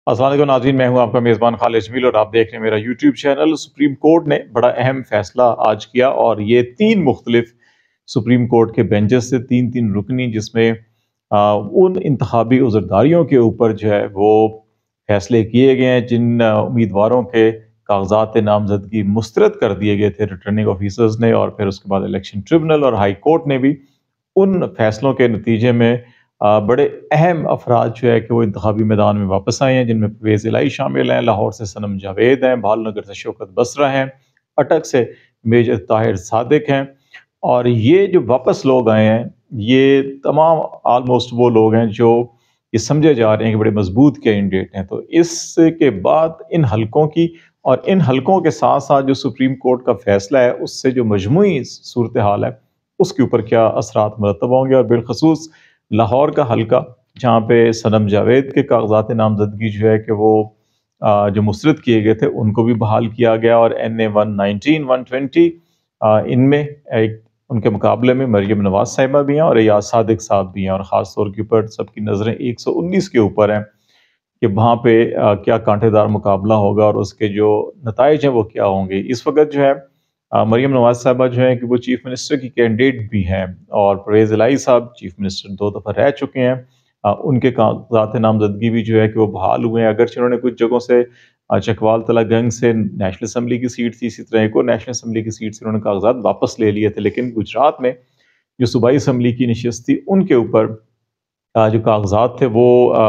अस्सलाम वालेकुम नाज़रीन, मैं हूं आपका मेज़बान खालिद जमील और आप देख रहे हैं मेरा यूट्यूब चैनल। सुप्रीम कोर्ट ने बड़ा अहम फैसला आज किया और ये 3 मुख्तलिफ सुप्रीम कोर्ट के बेंचेस से 3-3 रुकनी, जिसमें उन इंतखाबी उज़रदारियों के ऊपर जो है वो फैसले किए गए हैं जिन उम्मीदवारों के कागजात नामजदगी मुस्तरद कर दिए गए थे रिटर्निंग ऑफिसर्स ने, और फिर उसके बाद इलेक्शन ट्रिब्यूनल और हाई कोर्ट ने भी उन फैसलों के नतीजे में बड़े अहम अफराद जो है कि वो इंतखाबी मैदान में वापस आए हैं, जिनमें परवेज़ इलाही शामिल हैं, लाहौर से सनम जावेद हैं, भालनगर से शौकत बसरा हैं, अटक से मेजर ताहिर सादिक हैं। और ये जो वापस लोग आए हैं, ये तमाम ऑलमोस्ट वो लोग हैं जो ये समझे जा रहे हैं कि बड़े मजबूत कैंडिडेट हैं। तो इसके बाद इन हलकों की और इन हलकों के साथ साथ जो सुप्रीम कोर्ट का फैसला है, उससे जो मजमूई सूरत हाल है उसके ऊपर क्या असरात मरतब होंगे। और बिलखसूस लाहौर का हलका, जहाँ पे सनम जावेद के कागजात नामजदगी जो है कि वो जो मुस्तरद किए गए थे उनको भी बहाल किया गया, और NA 119 120 इनमें एक उनके मुकाबले में मरियम नवाज साहिबा भी हैं और एयाज सादिक साहब भी हैं। और ख़ास तौर के ऊपर सबकी नज़रें 119 के ऊपर हैं कि वहाँ पे क्या कांटेदार मुकाबला होगा और उसके जो नताइज हैं वो क्या होंगे। इस वक्त जो है मरियम नवाज साहबा जो है कि वो चीफ मिनिस्टर की कैंडिडेट भी हैं, और परवेज़ इलाही साहब चीफ मिनिस्टर 2 दफ़ा रह चुके हैं। उनके कागजात नामजदगी भी जो है कि वो बहाल हुए हैं, अगरचे उन्होंने कुछ जगहों से चकवाल तला गंज से नेशनल असम्बली की सीट थी, इसी तरह एक और नेशनल असम्बली की सीट से उन्होंने कागजात वापस ले लिए थे, लेकिन गुजरात में जो सूबाई असम्बली की नशस्त थी उनके ऊपर जो कागजात थे वो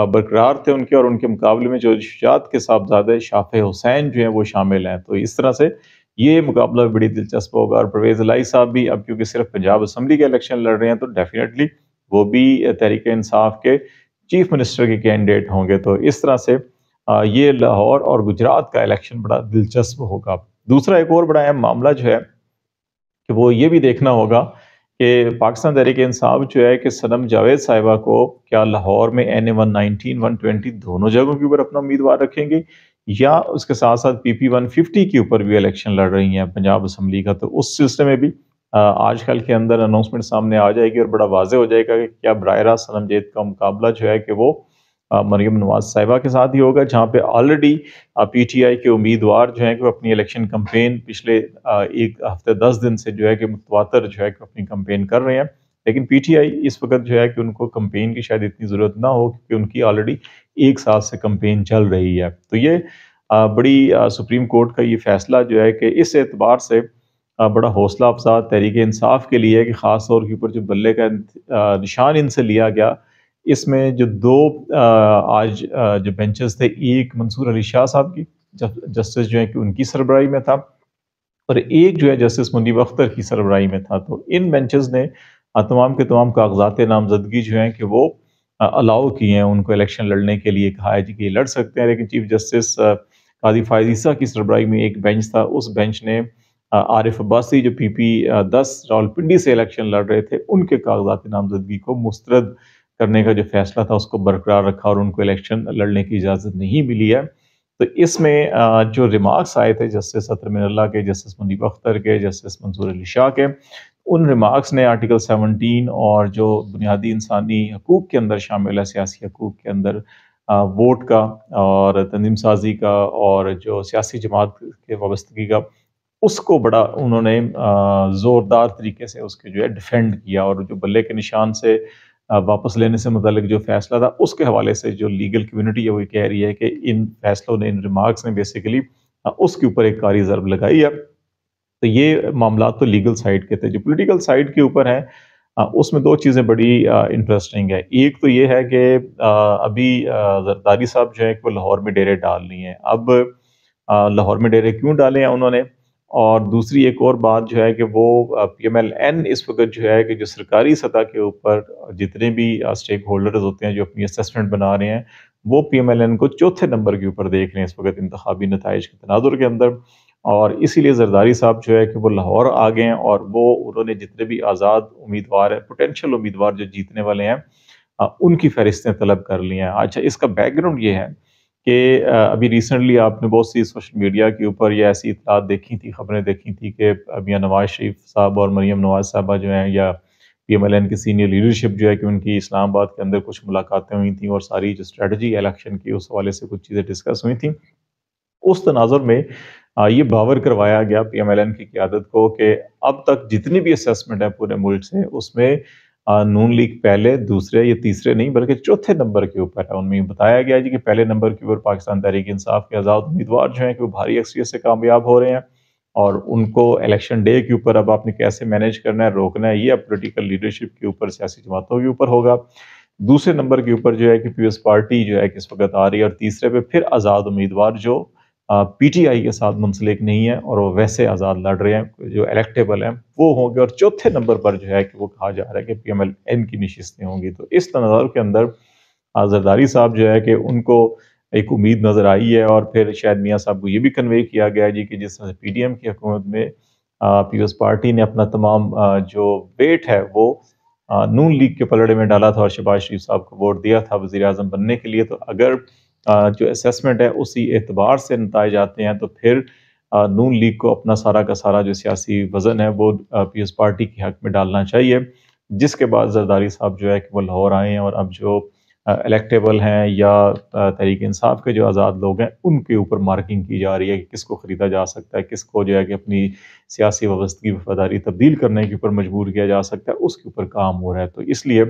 बरकरार थे उनके, और उनके मुकाबले में जो शुजात के साहबजादे शाफ़े हुसैन जो हैं वो शामिल हैं। तो इस तरह से ये मुकाबला बड़ी दिलचस्प होगा। और परवेज़ इलाही साहब भी अब क्योंकि सिर्फ पंजाब असम्बली के इलेक्शन लड़ रहे हैं, तो डेफिनेटली वो भी तहरीक इंसाफ के चीफ मिनिस्टर के कैंडिडेट होंगे। तो इस तरह से ये लाहौर और गुजरात का इलेक्शन बड़ा दिलचस्प होगा। दूसरा एक और बड़ा अहम मामला जो है कि वो ये भी देखना होगा कि पाकिस्तान तहरीक इंसाफ जो है कि सनम जावेद साहिबा को क्या लाहौर में NA 119 120 दोनों जगहों के ऊपर अपना उम्मीदवार रखेंगे, या उसके साथ साथ PP 150 के ऊपर भी इलेक्शन लड़ रही हैं पंजाब असम्बली का। तो उस सिलसिले में भी आजकल के अंदर अनाउंसमेंट सामने आ जाएगी और बड़ा वाज़ेह हो जाएगा कि क्या बराह रास्त सनम जावेद का मुकाबला जो है कि वो मरियम नवाज साहिबा के साथ ही होगा, जहाँ पे ऑलरेडी PTI के उम्मीदवार जो हैं कि वो अपनी इलेक्शन कैंपेन पिछले एक हफ्ते 10 दिन से जो है कि मुतवातर जो है कि अपनी कैंपेन कर रहे हैं। लेकिन PTI इस वक्त जो है कि उनको कैंपेन की शायद इतनी ज़रूरत ना हो, क्योंकि उनकी ऑलरेडी 1 साल से कैंपेन चल रही है। तो ये बड़ी सुप्रीम कोर्ट का ये फैसला जो है कि इस एतबार से बड़ा हौसला अफजा तहरीक इंसाफ के लिए है कि ख़ास तौर के ऊपर जो बल्ले का निशान इनसे लिया गया, इसमें जो 2 आज जो बेंचेस थे, एक मंसूर अली शाह साहब की जस्टिस जो है कि उनकी सरबराही में था, और एक जो है जस्टिस मुनीब अख्तर की सरबराही में था। तो इन बेंचेस ने तमाम के तमाम कागजात नामजदगी जो हैं कि वो अलाउ किए हैं उनको इलेक्शन लड़ने के लिए, कहा है जी कि ये लड़ सकते हैं। लेकिन चीफ जस्टिस कादी फायद ईसा की सरबराही में एक बेंच था, उस बेंच ने आरिफ अब्बासी जो PP 10 रावलपिंडी से इलेक्शन लड़ रहे थे उनके कागजात नामजदगी को मुस्तरद करने का जो फैसला था उसको बरकरार रखा, और उनको इलेक्शन लड़ने की इजाज़त नहीं मिली है। तो इसमें जो रिमार्क्स आए थे जस्टिस अतर मिनल्ला के, जस्टिस मुनीब अख्तर के, जस्टिस मंसूर अली शाह के, उन रिमार्क्स ने आर्टिकल 17 और जो बुनियादी इंसानी हकूक़ के अंदर शामिल है, सियासी हकूक़ के अंदर वोट का और तंजीम साजी का और जो सियासी जमात के वाबस्तगी का, उसको बड़ा उन्होंने ज़ोरदार तरीके से उसके जो है डिफेंड किया। और जो बल्ले के निशान से वापस लेने से मुतालिक जो फैसला था, उसके हवाले से जो लीगल कम्युनिटी है वो ये कह रही है कि इन फैसलों ने, इन रिमार्क्स ने बेसिकली उसके ऊपर एक कारी ज़रब लगाई है। तो ये मामला तो लीगल साइड के थे। जो पॉलिटिकल साइड के ऊपर है, उसमें 2 चीज़ें बड़ी इंटरेस्टिंग है। एक तो ये है कि अभी जरदारी साहब जो है कि वो लाहौर में डेरे डाल रही हैं। अब लाहौर में डेरे क्यों डाले हैं उन्होंने, और दूसरी एक और बात जो है कि वो PMLN इस वक्त जो है कि जो सरकारी सतह के ऊपर जितने भी स्टेक होल्डर्स होते हैं जो अपनी असेसमेंट बना रहे हैं, वो PMLN को चौथे नंबर के ऊपर देख रहे हैं इस वक्त इंतखाबी नताइज के तनाजुर के अंदर। और इसीलिए जरदारी साहब जो है कि वो लाहौर आ गए हैं, और वो उन्होंने जितने भी आज़ाद उम्मीदवार हैं, पोटेंशियल उम्मीदवार जो जीतने वाले हैं, उनकी फहरिस्तें तलब कर ली हैं। अच्छा, इसका बैकग्राउंड ये है कि अभी रिसेंटली आपने बहुत सी सोशल मीडिया के ऊपर ये ऐसी इत्तलात देखी थी, खबरें देखी थी कि मियां नवाज शरीफ साहब और मरियम नवाज साहबा जो हैं, या PMLN کی سینئر لیڈرشپ جو ہے کہ ان کی اسلام آباد کے اندر کچھ ملاقاتیں ہوئی تھیں اور ساری جو اسٹریٹجی الیکشن کی اس حوالے سے کچھ چیزیں ڈسکس ہوئی تھیں۔ اس تناظر میں یہ باور کروایا گیا PMLN کی قیادت کو کہ اب تک جتنی بھی اسیسمنٹ ہے پورے ملک سے اس میں نون لیگ پہلے، دوسرے یا تیسرے نہیں بلکہ چوتھے نمبر کے اوپر ہے۔ ان میں بتایا گیا جی کہ پہلے نمبر کے اوپر پاکستان تحریک انصاف کے آزاد امیدوار جو ہیں کہ وہ بھاری اکثریت سے کامیاب ہو رہے ہیں، اور ان کو الیکشن ڈے کے اوپر اب آپ نے کیسے مینیج کرنا ہے، روکنا ہے، یہ اب پولیٹیکل لیڈرشپ کے اوپر، سیاسی جماعتوں کے اوپر ہوگا۔ دوسرے نمبر کے اوپر جو ہے کہ پیپلز پارٹی جو ہے کہ اس وقت آ رہی ہے، اور تیسرے پہ پھر آزاد امیدوار جو PTI کے ساتھ منسلک نہیں ہے اور وہ ویسے آزاد لڑ رہے ہیں جو الیکٹیبل ہیں وہ ہوں گے، اور چوتھے نمبر پر جو ہے کہ وہ کہا جا رہا ہے کہ PMLN کی نشستیں ہوں گی۔ تو اس تناظر کے اندر زرداری صاحب جو ہے کہ ان کو ایک امید نظر آئی ہے، اور پھر شاید میاں صاحب کو یہ بھی کنوے کیا گیا جی کہ جس طرح سے PDM کی حکومت میں پیپلز پارٹی نے اپنا تمام جو ویٹ ہے وہ نون لیگ کے پلڑے میں ڈالا تھا اور شہباز شریف صاحب کو ووٹ دیا تھا وزیر اعظم بننے کے لیے، تو اگر جو اسیسمنٹ ہے اسی اعتبار سے نتائج آتے ہیں تو پھر نون لیگ کو اپنا سارا کا سارا جو سیاسی وزن ہے وہ پیپلز پارٹی کے حق میں ڈالنا چاہیے، جس کے بعد زرداری صاحب جو ہے کہ وہ لاہور آئے ہیں، اور اب جو الیکٹیبل ہیں یا تحریک انصاف کے جو آزاد لوگ ہیں ان کے اوپر مارکنگ کی جا رہی ہے کہ کس کو خریدا جا سکتا ہے، کس کو جو ہے کہ اپنی سیاسی وابستگی وفاداری تبدیل کرنے کے اوپر مجبور کیا جا سکتا ہے، اس کے اوپر کام ہو رہا ہے۔ تو اس لیے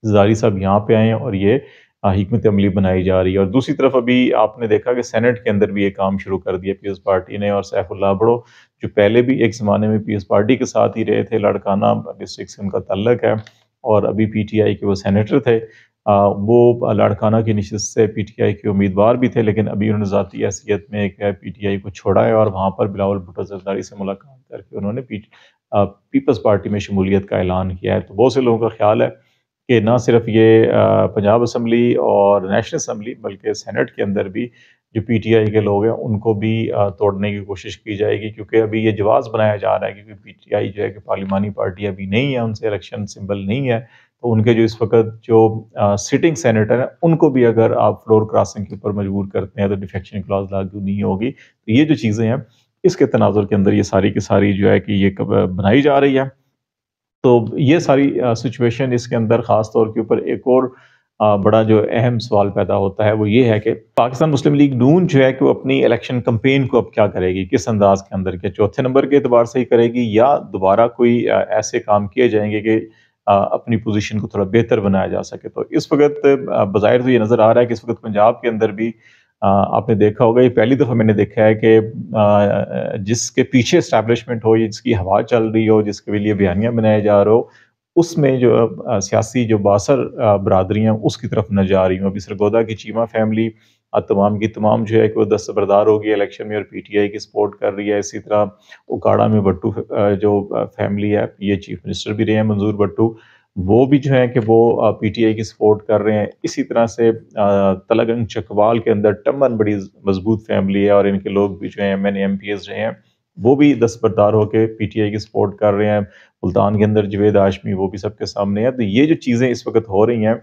زرداری صاحب یہاں پہ آئے ہیں اور یہ حکمت عملی بنائی جا رہی ہے۔ اور دوسری طرف ابھی آپ نے دیکھا کہ سینٹ کے اندر بھی یہ کام شروع کر دیا پیپلز پارٹی نے، اور سیف اللہ بڑو جو پہلے بھی ایک زمانے میں پیپلز پارٹی کے ساتھ ہی رہے تھے، لاڑکانہ ڈسٹرکٹ سے ان کا تعلق ہے، اور ابھی PTI کے وہ سینیٹر تھے، وہ لاڑکانہ کی نشست سے PTI کے امیدوار بھی تھے، لیکن ابھی انہوں نے ذاتی حیثیت میں ایک PTI کو چھوڑا ہے، اور وہاں پر بلاول بھٹو زرداری سے ملاقات کر کے انہوں نے پیپلز پارٹی میں شمولیت کا اعلان کیا ہے۔ تو بہت سے لوگوں کا خیال ہے کہ نہ صرف یہ پنجاب اسمبلی اور نیشنل اسمبلی بلکہ سینٹ کے اندر بھی جو PTI کے لوگ ہیں ان کو بھی توڑنے کی کوشش کی جائے گی، کیونکہ ابھی یہ جواز بنایا جا رہا ہے کیونکہ PTI جو ہے کہ پارلیمانی پارٹی ابھی نہیں ہے، ان سے الیکشن سمبل نہیں ہے، تو ان کے جو اس وقت جو سٹنگ سینیٹر ہیں ان کو بھی اگر آپ فلور کراسنگ کے اوپر مجبور کرتے ہیں تو ڈیفیکشن کلاز لاگو نہیں ہوگی۔ تو یہ جو چیزیں ہیں اس کے تناظر کے اندر یہ ساری کی ساری جو ہے کہ یہ بنائی جا رہی ہے۔ تو یہ ساری سچویشن اس کے اندر خاص طور کے اوپر ایک اور بڑا جو اہم سوال پیدا ہوتا ہے وہ یہ ہے کہ پاکستان مسلم لیگ نون جو ہے کہ وہ اپنی الیکشن کمپین کو اب کیا کرے گی، کس انداز کے اندر، کہ چوتھے نمبر کے اعتبار سے ہی کرے گی یا دوبارہ کوئی ایسے کام کیے جائیں گے کہ اپنی پوزیشن کو تھوڑا بہتر بنایا جا سکے۔ تو اس وقت بظاہر تو یہ نظر آ رہا ہے کہ اس وقت پنجاب کے اندر بھی آپ نے دیکھا ہوگا، یہ پہلی دفعہ میں نے دیکھا ہے کہ جس کے پیچھے اسٹیبلشمنٹ ہو یا جس کی ہوا چل رہی ہو، جس کے لیے بیانیاں بنائے جا رہے ہو، اس میں جو سیاسی جو باثر برادریاں اس کی طرف نہ جا رہی ہوں۔ ابھی سرگودا کی چیمہ فیملی تمام کی تمام جو ہے کہ وہ دستبردار ہو گئی الیکشن میں اور PTI کی سپورٹ کر رہی ہے۔ اسی طرح اکاڑا میں بٹو جو فیملی ہے، یہ چیف منسٹر بھی رہے ہیں منظور بٹو، وہ بھی جو ہے کہ وہ PTI کی سپورٹ کر رہے ہیں۔ اسی طرح سے تلگنگ چکوال کے اندر ٹمن بڑی مضبوط فیملی ہے، اور ان کے لوگ بھی جو ہیں MNA MPs رہے ہیں، وہ بھی دستبردار ہو کے PTI کی سپورٹ کر رہے ہیں۔ ملتان کے اندر جوید ہاشمی وہ بھی سب کے سامنے ہے۔ تو یہ جو چیزیں اس وقت ہو رہی ہیں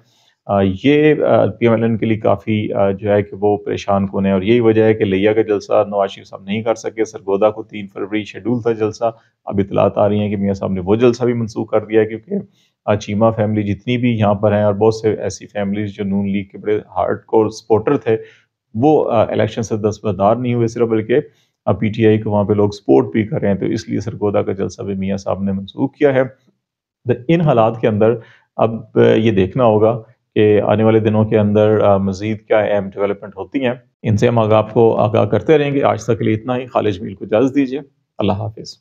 یہ PMLN کے لیے کافی جو ہے کہ وہ پریشان کن ہے، اور یہی وجہ ہے کہ لیا کا جلسہ نواز شریف صاحب نہیں کر سکے۔ سرگودا کو 3 فروری شیڈول تھا جلسہ، اب اطلاعات آ رہی ہیں کہ میاں صاحب نے وہ جلسہ بھی منسوخ کر دیا ہے، کیونکہ چیمہ فیملی جتنی بھی یہاں پر ہیں اور بہت سے ایسی فیملیز جو نون لیگ کے بڑے ہارڈ کور سپورٹر تھے وہ الیکشن سے دستبردار نہیں ہوئے صرف، بلکہ PTI کو وہاں پہ لوگ سپورٹ بھی کر رہے ہیں، تو اس لیے سرگودا کا جلسہ بھی میاں صاحب نے منسوخ کیا ہے۔ ان حالات کے اندر اب یہ دیکھنا ہوگا کہ آنے والے دنوں کے اندر مزید کیا اہم ڈیولپمنٹ ہوتی ہیں، ان سے ہم آپ کو آگاہ کرتے رہیں گے۔ آج تک کے لیے اتنا ہی۔ خالد جمیل کو اجازت دیجیے، اللہ حافظ۔